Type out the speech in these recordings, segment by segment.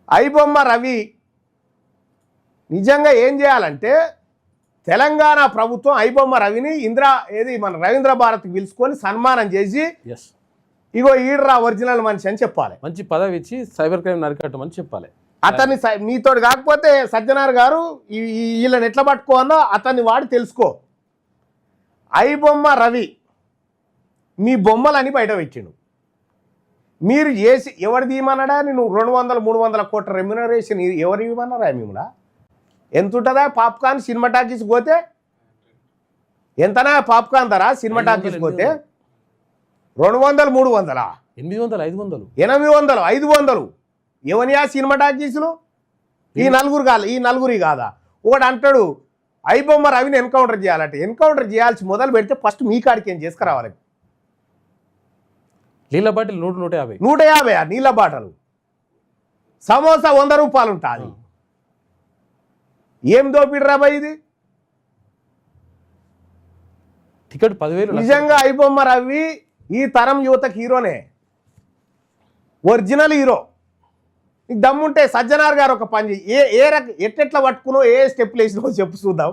ఐబొమ్మ రవి నిజంగా ఏం చేయాలంటే తెలంగాణ ప్రభుత్వం ఐబొమ్మ రవిని మన రవీంద్ర భారత్కి పిలుచుకొని సన్మానం చేసి ఇగో ఈడ్రా ఒరిజినల్ మనిషి అని చెప్పాలి. మంచి పదవి ఇచ్చి సైబర్ క్రైమ్ నరికట్టమని చెప్పాలి. అతన్ని మీతో కాకపోతే సజ్జనార్ గారు వీళ్ళని ఎట్లా పట్టుకోవాలో అతన్ని వాడి తెలుసుకో. ఐబొమ్మ రవి మీ బొమ్మలని బయట పెట్టిండు. మీరు చేసి ఎవరిది ఇవ్వమన్నాడా? నేను 200-300 కోట్ల రెమ్యునరేషన్ ఎవరు ఇవ్వమన్నారా? మిమ్మల్ని ఎంత ఉంటుందా పాప్కార్న్ సినిమా టాకీస్ పోతే? ఎంతనా పాప్కార్న్ ధర సినిమా టాకీస్ పోతే? 200-300 800-500 ఎవనియా సినిమా టాకీసులు? ఈ నలుగురు కాదా? ఒకడు అంటాడు ఐబొమ్మ రవిని ఎన్కౌంటర్ చేయాలంటే ఎన్కౌంటర్ చేయాల్సి మొదలు పెడితే ఫస్ట్ మీ కాడికి ఏం చేసుకురావాలి? నీళ్ళ బాటిల్ 150 నీళ్ళ బాటలు సమోసా 100 రూపాయలు ఉంటుంది. ఏం దోపిడి రాబాయి ఇది? టికెట్ 10,000. నిజంగా ఐబొమ్మ రవి ఈ తరం యువతకు హీరోనే, ఒరిజినల్ హీరో. నీకు దమ్ముంటే సజ్జనార్ గారు ఒక పని ఎట్టెట్లా పట్టుకునో ఏ స్టెప్లు వేసినో చెప్పు చూద్దాం.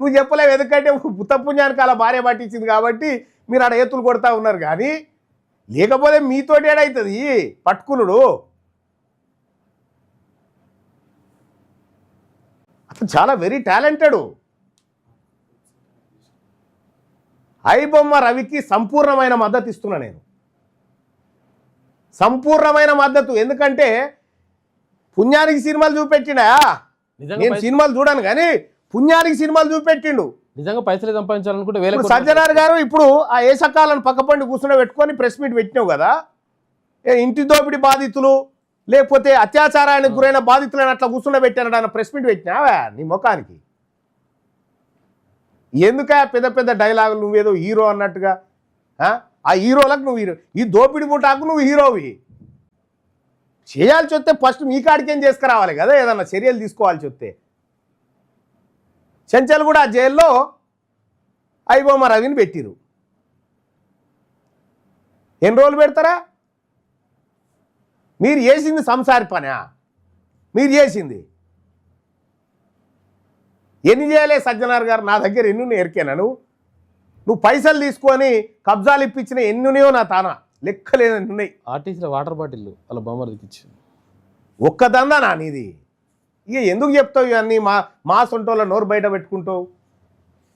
నువ్వు చెప్పలేవు, ఎందుకంటే పుత్తపుణ్యానికి అలా భార్య పట్టించింది కాబట్టి మీరు ఆడ ఏతులు కొడతా ఉన్నారు. కానీ లేకపోతే మీతోటి ఏడవుతుంది పట్టుకునుడు. అతను చాలా వెరీ టాలెంటెడ్. ఐబొమ్మ రవికి సంపూర్ణమైన మద్దతు ఇస్తున్నా నేను, సంపూర్ణమైన మద్దతు. ఎందుకంటే పుణ్యానికి సినిమాలు చూపెట్టిండా? నేను సినిమాలు చూడాను కానీ పుణ్యానికి సినిమాలు చూపెట్టిండు. నిజంగా పైసలు సంపాదించాలనుకుంటే సజ్జనార్ గారు ఇప్పుడు ఆ ఏసకాలను పక్కపండి కూర్చుని పెట్టుకొని ప్రెస్ మీట్ పెట్టినావు కదా, ఇంటి దోపిడి బాధితులు లేకపోతే అత్యాచారానికి గురైన బాధితులను అట్లా కూర్చుని పెట్టానట ప్రెస్ మీట్ పెట్టినావా నీ ముఖానికి? ఎందుక పెద్ద పెద్ద డైలాగులు నువ్వేదో హీరో అన్నట్టుగా? ఆ హీరోలకు నువ్వు హీరో, ఈ దోపిడి ముఠాకు నువ్వు హీరోవి. చేయాల్సి వస్తే ఫస్ట్ మీ కాడికేం చేసుకురావాలి కదా, ఏదన్నా చర్యలు తీసుకోవాల్సి వస్తే. చెంచల్ కూడా జైల్లో ఐబొమ్మ రవిని పెట్టిరు. ఎన్ని రోజులు పెడతారా? మీరు చేసింది సంసారి పనా? మీరు చేసింది ఎన్ని చేయలే సజ్జనార్ గారు? నా దగ్గర ఎన్ని ఎరికేనా? నువ్వు పైసలు తీసుకొని కబ్జాలు ఇప్పించిన ఎన్నున్నాయో నా తానా లెక్కలేని ఉన్నాయి. ఆర్టీసీలో వాటర్ బాటిల్ వాళ్ళ బొమ్మలకి ఇచ్చి ఒక్కదందా నా నీది? ఇక ఎందుకు చెప్తావు ఇవన్నీ? మా సొంటోళ్ళ నోరు బయట పెట్టుకుంటావు.